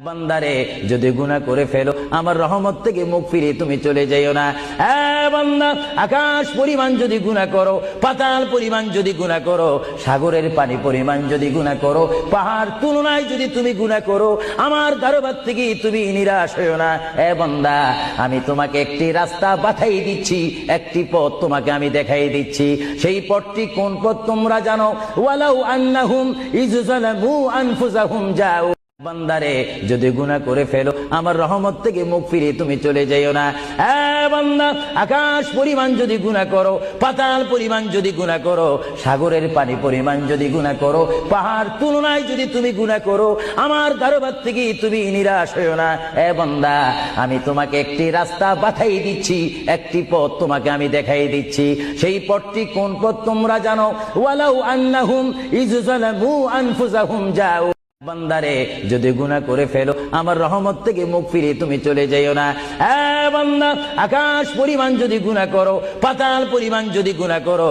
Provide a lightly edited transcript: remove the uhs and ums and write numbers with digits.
বান্দারে যদি গুনাহ করে ফেলো আমার রহমত থেকে মুখ ফিরিয়ে তুমি চলে যাইও না। বান্দা, আকাশ পরিমাণ যদি গুনাহ করো, পাতাল পরিমাণ যদি গুনাহ করো, সাগরের পানি পরিমাণ যদি গুনাহ করো, পাহাড় তুলনায় যদি তুমি গুনাহ করো, আমার দরবার থেকে তুমি নিরাশ হইও না। বান্দা, আমি তোমাকে একটি রাস্তা বাতাই দিচ্ছি, একটি পথ তোমাকে আমি দেখাই দিচ্ছি। সেই পথটি কোন পথ তোমরা জানো? ওয়ালাউ আন্নাহুম ইয যালামু আনফুসাহুম যাও। বান্দারে যদি গুনাহ করে ফেলো আমার রহমত থেকে মুখ ফিরিয়ে তুমি চলে যাইও না। বান্দা, আকাশ পরিমাণ যদি গুনাহ করো, পাতাল পরিমাণ যদি গুনাহ করো, সাগরের পানি পরিমাণ যদি গুনাহ করো, পাহাড় তুলনায় যদি তুমি গুনাহ করো, আমার দরবার থেকে তুমি নিরাশ হইও না। বান্দা, আমি তোমাকে একটি রাস্তা বাতাই দিচ্ছি, একটি পথ তোমাকে আমি দেখাই দিচ্ছি। সেই পথটি কোন পথ তোমরা জানো? ওয়ালাউ আন্নাহুম ইয যালামু আনফুসাহুম যাও। বান্দারে যদি গুনাহ করে ফেলো আমার রহমত থেকে মুখ ফিরিয়ে তুমি চলে যাইও না। বান্দা, আকাশ পরিমাণ যদি গুনাহ করো, পাতাল পরিমাণ যদি গুনাহ করো,